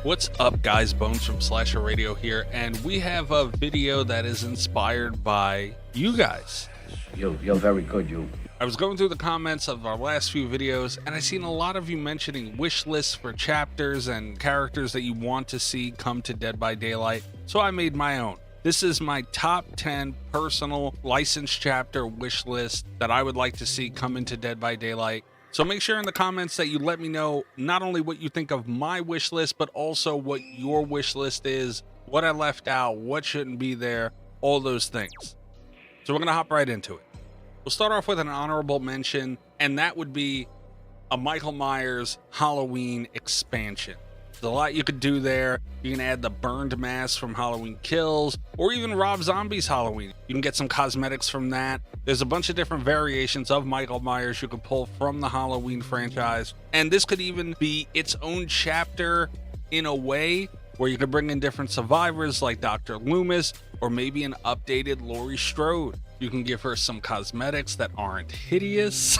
What's up, guys? Bones from Slasher Radio here, and we have a video that is inspired by you guys. You're very good, you. I was going through the comments of our last few videos, and I seen a lot of you mentioning wish lists for chapters and characters that you want to see come to Dead by Daylight, so I made my own. This is my top 10 personal licensed chapter wish list that I would like to see come into Dead by Daylight. So make sure in the comments that you let me know not only what you think of my wish list, but also what your wish list is, what I left out, what shouldn't be there, all those things. So we're going to hop right into it. We'll start off with an honorable mention, and that would be a Michael Myers Halloween expansion. There's a lot you could do there. You can add the burned mask from Halloween Kills, or even Rob Zombie's Halloween. You can get some cosmetics from that. There's a bunch of different variations of Michael Myers you could pull from the Halloween franchise. And this could even be its own chapter in a way, where you could bring in different survivors like Dr. Loomis, or maybe an updated Laurie Strode. You can give her some cosmetics that aren't hideous.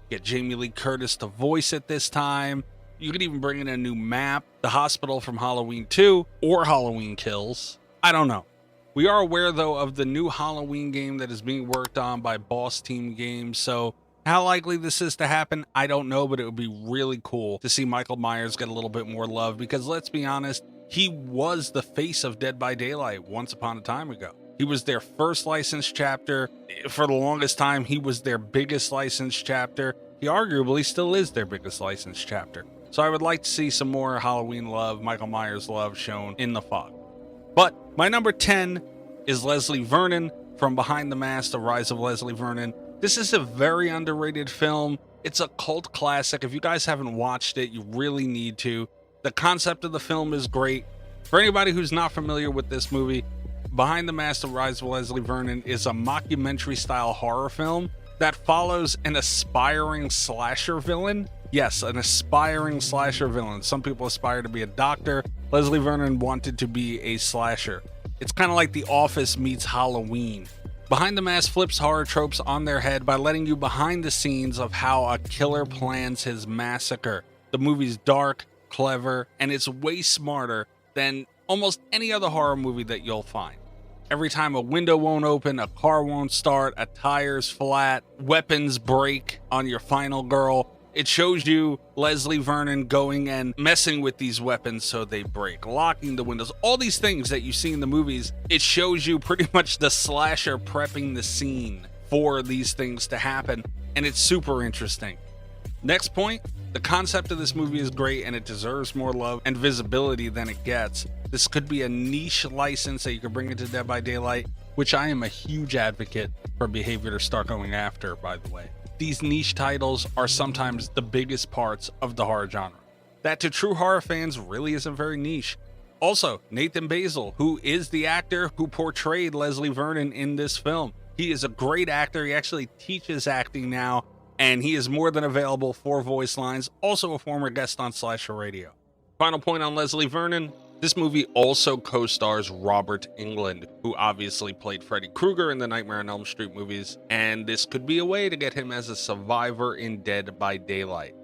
Get Jamie Lee Curtis to voice it this time. You could even bring in a new map, the hospital from Halloween 2, or Halloween Kills. I don't know. We are aware, though, of the new Halloween game that is being worked on by Boss Team Games, so how likely this is to happen, I don't know, but it would be really cool to see Michael Myers get a little bit more love, because let's be honest, he was the face of Dead by Daylight once upon a time ago. He was their first licensed chapter. For the longest time, he was their biggest licensed chapter. He arguably still is their biggest licensed chapter. So I would like to see some more Halloween love, Michael Myers love shown in the fog. But my number 10 is Leslie Vernon from Behind the Mask, The Rise of Leslie Vernon. This is a very underrated film. It's a cult classic. If you guys haven't watched it, you really need to. The concept of the film is great. For anybody who's not familiar with this movie, Behind the Mask, The Rise of Leslie Vernon is a mockumentary style horror film that follows an aspiring slasher villain. Yes, an aspiring slasher villain. Some people aspire to be a doctor. Leslie Vernon wanted to be a slasher. It's kind of like The Office meets Halloween. Behind the Mask flips horror tropes on their head by letting you behind the scenes of how a killer plans his massacre. The movie's dark, clever, and it's way smarter than almost any other horror movie that you'll find. Every time a window won't open, a car won't start, a tire's flat, weapons break on your final girl, it shows you Leslie Vernon going and messing with these weapons so they break, locking the windows, all these things that you see in the movies. It shows you pretty much the slasher prepping the scene for these things to happen, and it's super interesting. Next point, the concept of this movie is great and it deserves more love and visibility than it gets. This could be a niche license that you could bring into Dead by Daylight, which I am a huge advocate for behavior to start going after, by the way. These niche titles are sometimes the biggest parts of the horror genre. That to true horror fans really isn't very niche. Also, Nathan Basil, who is the actor who portrayed Leslie Vernon in this film. He is a great actor. He actually teaches acting now, and he is more than available for voice lines, also a former guest on Slasher Radio. Final point on Leslie Vernon. This movie also co-stars Robert Englund, who obviously played Freddy Krueger in the Nightmare on Elm Street movies, and this could be a way to get him as a survivor in Dead by Daylight.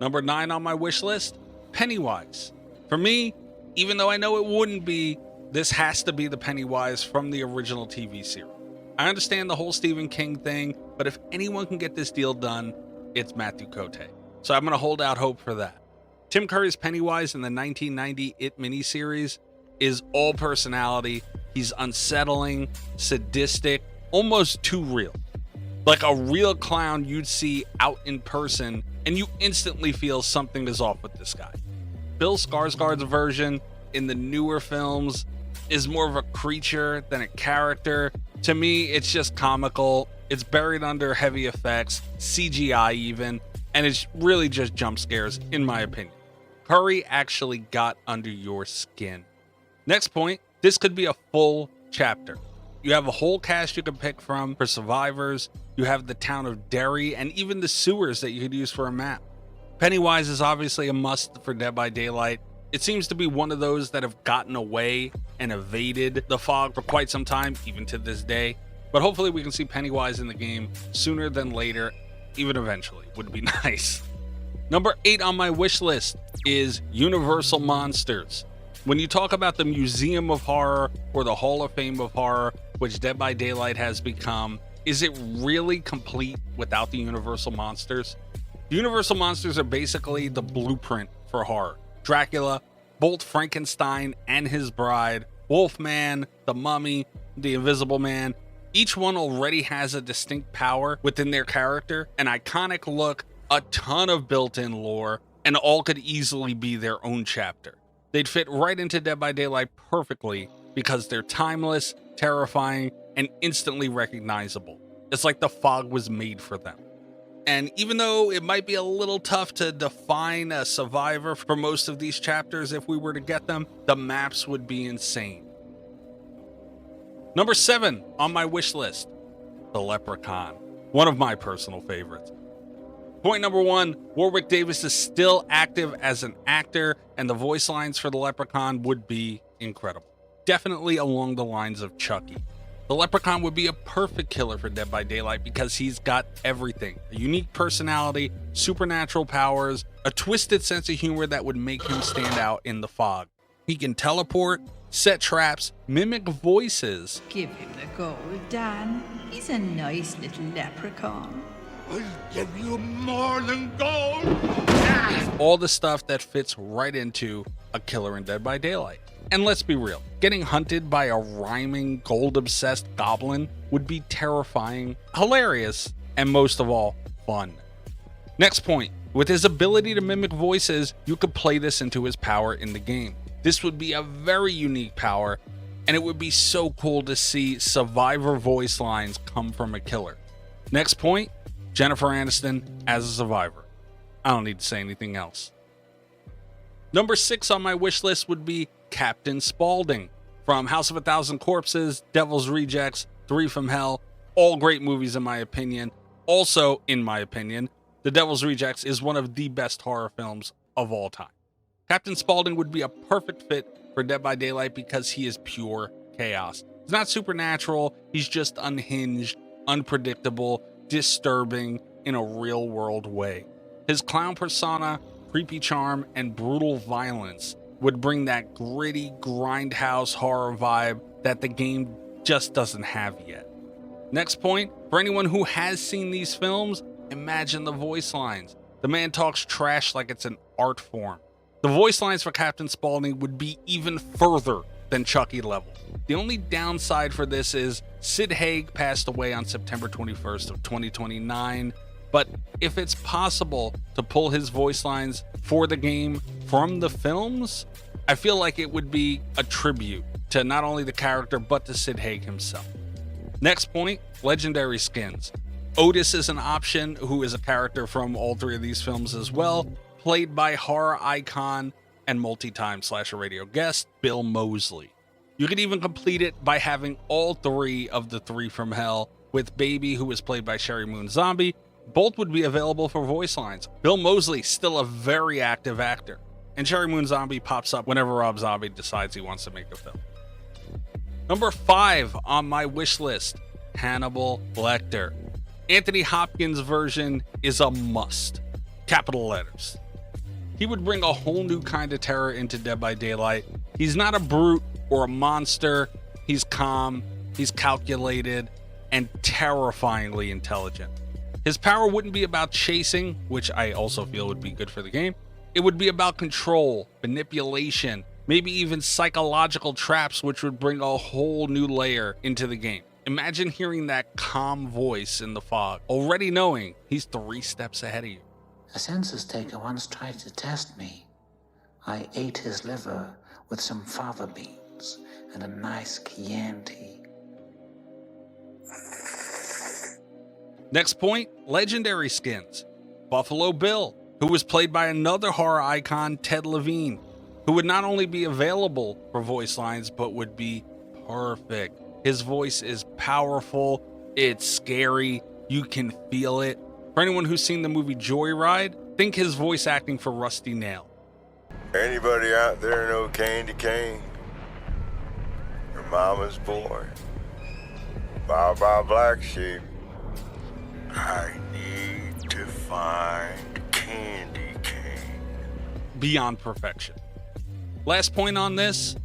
Number 9 on my wish list, Pennywise. For me, even though I know it wouldn't be, this has to be the Pennywise from the original TV series. I understand the whole Stephen King thing, but if anyone can get this deal done, it's Mathieu Cote. So I'm going to hold out hope for that. Tim Curry's Pennywise in the 1990 It miniseries is all personality. He's unsettling, sadistic, almost too real. Like a real clown you'd see out in person, and you instantly feel something is off with this guy. Bill Skarsgård's version in the newer films is more of a creature than a character. To me, it's just comical. It's buried under heavy effects, CGI even, and it's really just jump scares, in my opinion. Curry actually got under your skin. Next point, this could be a full chapter. You have a whole cast you can pick from for survivors. You have the town of Derry and even the sewers that you could use for a map. Pennywise is obviously a must for Dead by Daylight. It seems to be one of those that have gotten away and evaded the fog for quite some time, even to this day. But hopefully we can see Pennywise in the game sooner than later, even eventually. Would be nice. Number 8 on my wish list is Universal Monsters. When you talk about the Museum of Horror or the Hall of Fame of Horror, which Dead by Daylight has become, is it really complete without the Universal Monsters? The Universal Monsters are basically the blueprint for horror. Dracula, both Frankenstein and his bride, Wolfman, the Mummy, the Invisible Man, each one already has a distinct power within their character, an iconic look, a ton of built-in lore, and all could easily be their own chapter. They'd fit right into Dead by Daylight perfectly because they're timeless, terrifying, and instantly recognizable. It's like the fog was made for them. And even though it might be a little tough to define a survivor for most of these chapters if we were to get them, the maps would be insane. Number 7 on my wish list, the Leprechaun, one of my personal favorites. Point number 1, Warwick Davis is still active as an actor, and the voice lines for the Leprechaun would be incredible. Definitely along the lines of Chucky. The Leprechaun would be a perfect killer for Dead by Daylight because he's got everything. A unique personality, supernatural powers, a twisted sense of humor that would make him stand out in the fog. He can teleport, set traps, mimic voices. Give him the gold, Dan. He's a nice little leprechaun. I'll give you more than gold. All the stuff that fits right into a killer in Dead by Daylight. And let's be real, getting hunted by a rhyming, gold-obsessed goblin would be terrifying, hilarious, and most of all, fun. Next point, with his ability to mimic voices, you could play this into his power in the game. This would be a very unique power, and it would be so cool to see survivor voice lines come from a killer. Next point, Jennifer Aniston as a survivor. I don't need to say anything else. Number 6 on my wish list would be Captain Spalding. From House of a Thousand Corpses, Devil's Rejects, 3 from Hell, all great movies in my opinion. Also, in my opinion, The Devil's Rejects is one of the best horror films of all time. Captain Spalding would be a perfect fit for Dead by Daylight because he is pure chaos. He's not supernatural, he's just unhinged, unpredictable, disturbing in a real world way. His clown persona, creepy charm, and brutal violence would bring that gritty, grindhouse horror vibe that the game just doesn't have yet. Next point, for anyone who has seen these films, imagine the voice lines. The man talks trash like it's an art form. The voice lines for Captain Spaulding would be even further than Chucky level. The only downside for this is Sid Haig passed away on September 21st of 2029, but if it's possible to pull his voice lines for the game from the films, I feel like it would be a tribute to not only the character, but to Sid Haig himself. Next point, legendary skins. Otis is an option, who is a character from all 3 of these films as well, played by horror icon and multi-time slasher radio guest, Bill Moseley. You could even complete it by having all 3 of the 3 from Hell, with Baby, who is played by Sherry Moon Zombie. Both would be available for voice lines. Bill Moseley, still a very active actor. And Sherry Moon Zombie pops up whenever Rob Zombie decides he wants to make a film. Number 5 on my wish list, Hannibal Lecter. Anthony Hopkins' version is a must. Capital letters. He would bring a whole new kind of terror into Dead by Daylight. He's not a brute or a monster. He's calm, he's calculated, and terrifyingly intelligent. His power wouldn't be about chasing, which I also feel would be good for the game. It would be about control, manipulation, maybe even psychological traps, which would bring a whole new layer into the game. Imagine hearing that calm voice in the fog, already knowing he's 3 steps ahead of you. A census taker once tried to test me. I ate his liver with some fava beans and a nice Chianti. Next point, legendary skins. Buffalo Bill, who was played by another horror icon, Ted Levine, who would not only be available for voice lines, but would be perfect. His voice is powerful, it's scary, you can feel it. For anyone who's seen the movie Joyride, think his voice acting for Rusty Nail. Anybody out there know Candy Cane? Your mama's boy. Bye bye black sheep. I need to find Candy beyond perfection. Last point on this,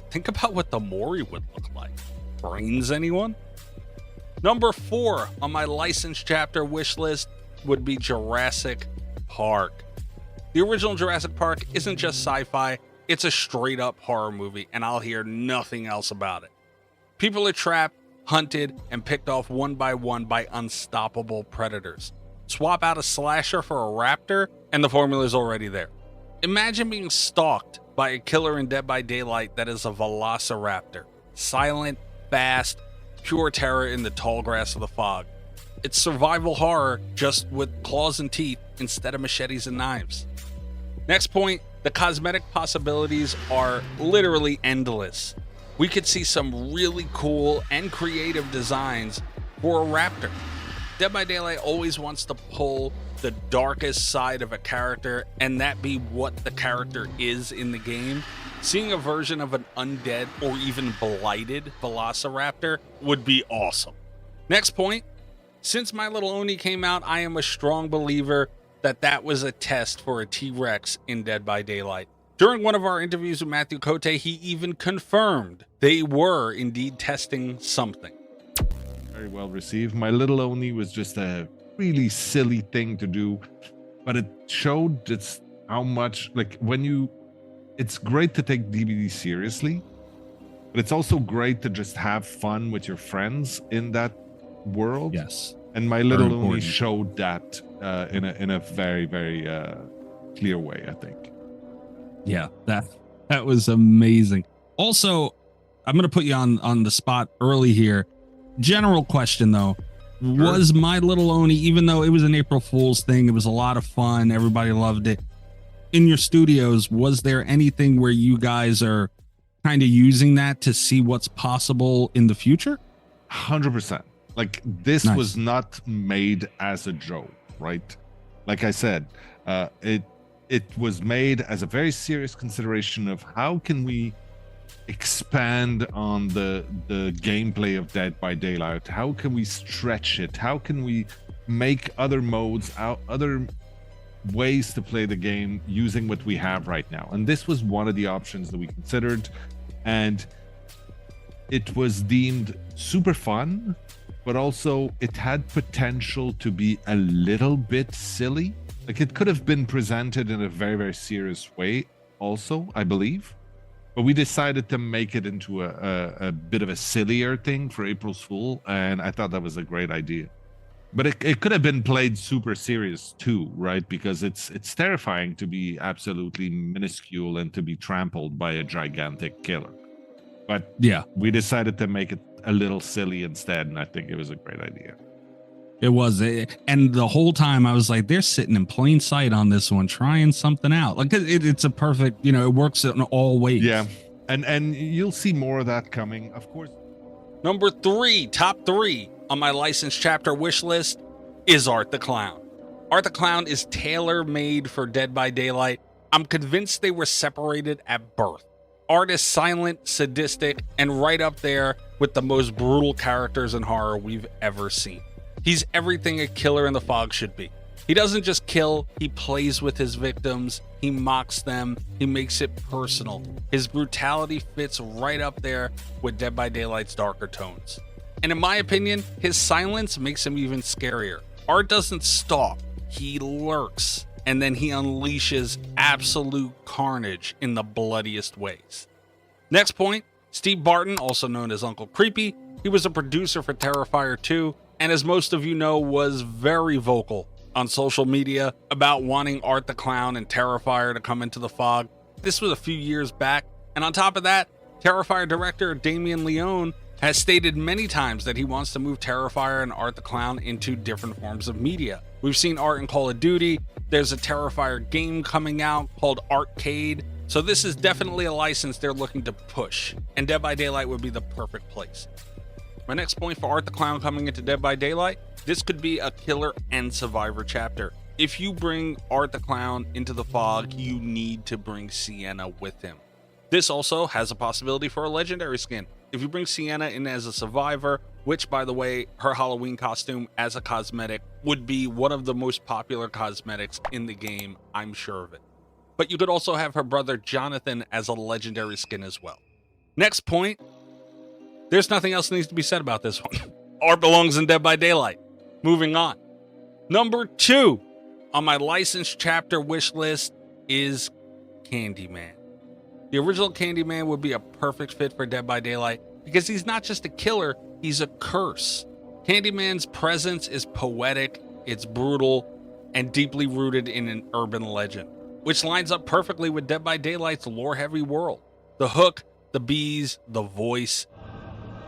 think about what the Mori would look like. Brains, anyone? Number 4 on my licensed chapter wish list would be Jurassic Park. The original Jurassic Park isn't just sci-fi, it's a straight up horror movie, and I'll hear nothing else about it. People are trapped, hunted, and picked off one by one by unstoppable predators. Swap out a slasher for a raptor, and the formula's already there. Imagine being stalked by a killer in Dead by Daylight that is a velociraptor. Silent, fast, pure terror in the tall grass of the fog. It's survival horror, just with claws and teeth instead of machetes and knives. Next point, the cosmetic possibilities are literally endless. We could see some really cool and creative designs for a raptor. Dead by Daylight always wants to pull the darkest side of a character and that be what the character is in the game. Seeing a version of an undead or even blighted velociraptor would be awesome. Next point, since My Little Oni came out, I am a strong believer that was a test for a T-Rex in Dead by Daylight. During one of our interviews with Mathieu Cote, he even confirmed they were indeed testing something. Very well received. My Little Oni was just a really silly thing to do, but it showed just how much, like, it's great to take DBD seriously, but it's also great to just have fun with your friends in that world. Yes. And My Little Oni showed that in a very, very clear way, I think. Yeah, that was amazing. Also, I'm going to put you on the spot early here. General question, though. Sure. Was My Little Oni, even though it was an April Fool's thing, it was a lot of fun, everybody loved it. In your studios, was there anything where you guys are kind of using that to see what's possible in the future? 100%. Like, this was not made as a joke, right? Like I said, it was made as a very serious consideration of how can we expand on the gameplay of Dead by Daylight? How can we stretch it? How can we make other modes out, other ways to play the game using what we have right now? And this was one of the options that we considered, and it was deemed super fun, but also it had potential to be a little bit silly. Like, it could have been presented in a very, very serious way also, I believe. But we decided to make it into a bit of a sillier thing for April's Fool, and I thought that was a great idea. But it could have been played super serious too, right? Because it's terrifying to be absolutely minuscule and to be trampled by a gigantic killer. But yeah, we decided to make it a little silly instead, and I think it was a great idea. It was, and the whole time I was like, they're sitting in plain sight on this one, trying something out. Like, it's a perfect, it works in all ways. Yeah, and you'll see more of that coming, of course. Number 3, top 3 on my licensed chapter wish list is Art the Clown. Art the Clown is tailor-made for Dead by Daylight. I'm convinced they were separated at birth. Art is silent, sadistic, and right up there with the most brutal characters in horror we've ever seen. He's everything a killer in the fog should be. He doesn't just kill, he plays with his victims, he mocks them, he makes it personal. His brutality fits right up there with Dead by Daylight's darker tones. And in my opinion, his silence makes him even scarier. Art doesn't stalk, he lurks, and then he unleashes absolute carnage in the bloodiest ways. Next point, Steve Barton, also known as Uncle Creepy, he was a producer for Terrifier 2, and as most of you know, was very vocal on social media about wanting Art the Clown and Terrifier to come into the fog. This was a few years back, and on top of that, Terrifier director Damien Leone has stated many times that he wants to move Terrifier and Art the Clown into different forms of media. We've seen Art in Call of Duty, there's a Terrifier game coming out called Arcade, so this is definitely a license they're looking to push, and Dead by Daylight would be the perfect place. My next point for Art the Clown coming into Dead by Daylight, this could be a killer and survivor chapter. If you bring Art the Clown into the fog, you need to bring Sienna with him. This also has a possibility for a legendary skin. If you bring Sienna in as a survivor, which by the way, her Halloween costume as a cosmetic would be one of the most popular cosmetics in the game, I'm sure of it. but you could also have her brother Jonathan as a legendary skin as well. Next point, there's nothing else that needs to be said about this one. Art belongs in Dead by Daylight. Moving on. Number 2 on my licensed chapter wish list is Candyman. The original Candyman would be a perfect fit for Dead by Daylight because he's not just a killer, he's a curse. Candyman's presence is poetic, it's brutal, and deeply rooted in an urban legend, which lines up perfectly with Dead by Daylight's lore-heavy world. The hook, the bees, the voice.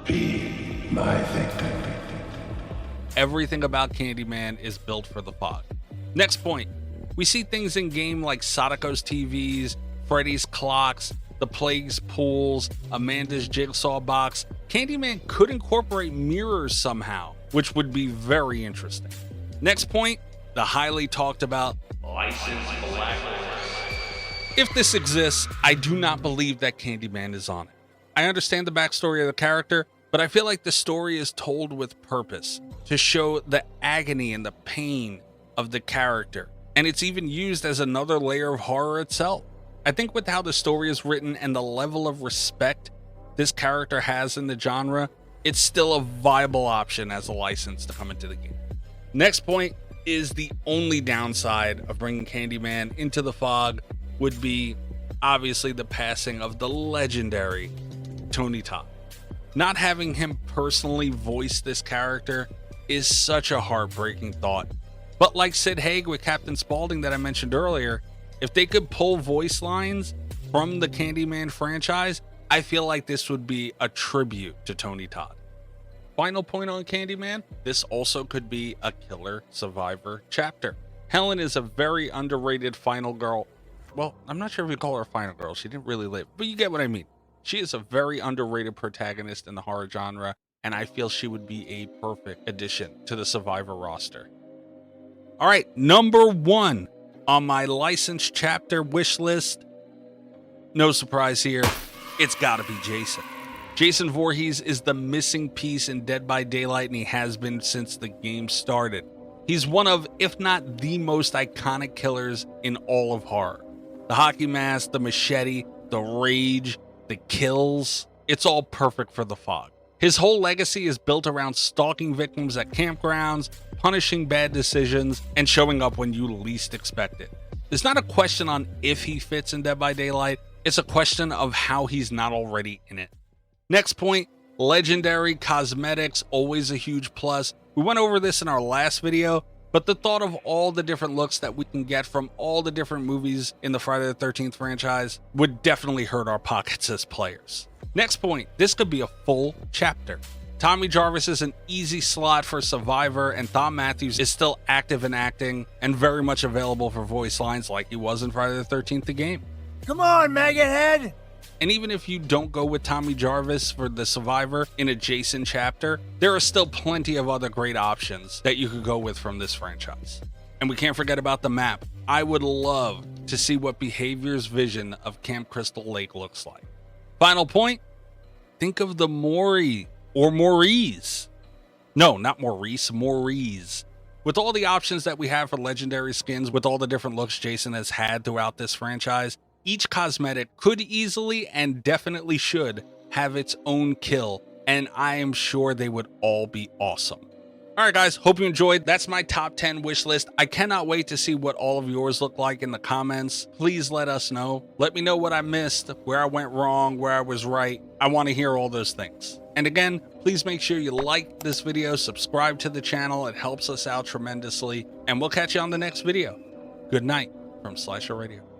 Be my victim. Everything about Candyman is built for the fog. Next point, we see things in game like Sadako's TVs, Freddy's clocks, the Plague's pools, Amanda's jigsaw box. Candyman could incorporate mirrors somehow, which would be very interesting. Next point, the highly talked about licensed blacklist. If this exists, I do not believe that Candyman is on it. I understand the backstory of the character, but I feel like the story is told with purpose to show the agony and the pain of the character, and it's even used as another layer of horror itself. I think with how the story is written and the level of respect this character has in the genre, it's still a viable option as a license to come into the game. Next point is the only downside of bringing Candyman into the fog would be obviously the passing of the legendary Tony Todd. Not having him personally voice this character is such a heartbreaking thought. But like Sid Haig with Captain Spalding that I mentioned earlier, if they could pull voice lines from the Candyman franchise, I feel like this would be a tribute to Tony Todd. Final point on Candyman, this also could be a killer survivor chapter. Helen is a very underrated final girl. Well, I'm not sure if we call her a final girl. She didn't really live, but you get what I mean. She is a very underrated protagonist in the horror genre, and I feel she would be a perfect addition to the survivor roster. All right, number 1 on my licensed chapter wish list. No surprise here, it's gotta be Jason. Jason Voorhees is the missing piece in Dead by Daylight, and he has been since the game started. He's one of, if not the most iconic killers in all of horror. The hockey mask, the machete, the rage, the kills, it's all perfect for the fog. His whole legacy is built around stalking victims at campgrounds, punishing bad decisions, and showing up when you least expect it. It's not a question on if he fits in Dead by Daylight, it's a question of how he's not already in it. Next point, legendary cosmetics, always a huge plus. We went over this in our last video, but the thought of all the different looks that we can get from all the different movies in the Friday the 13th franchise would definitely hurt our pockets as players. Next point, this could be a full chapter. Tommy Jarvis is an easy slot for Survivor, and Thom Matthews is still active in acting and very much available for voice lines like he was in Friday the 13th the game. Come on, maggot head! And even if you don't go with Tommy Jarvis for the Survivor in a Jason chapter, there are still plenty of other great options that you could go with from this franchise. And we can't forget about the map. I would love to see what Behavior's vision of Camp Crystal Lake looks like. Final point, think of the Maury or Maurice. No, not Maurice, Maurice. With all the options that we have for legendary skins, with all the different looks Jason has had throughout this franchise, each cosmetic could easily and definitely should have its own kill, and I am sure they would all be awesome. All right, guys, hope you enjoyed. That's my top 10 wish list. I cannot wait to see what all of yours look like in the comments. Please let us know. Let me know what I missed, where I went wrong, where I was right. I want to hear all those things. And again, please make sure you like this video, subscribe to the channel. It helps us out tremendously, and we'll catch you on the next video. Good night from Slasher Radio.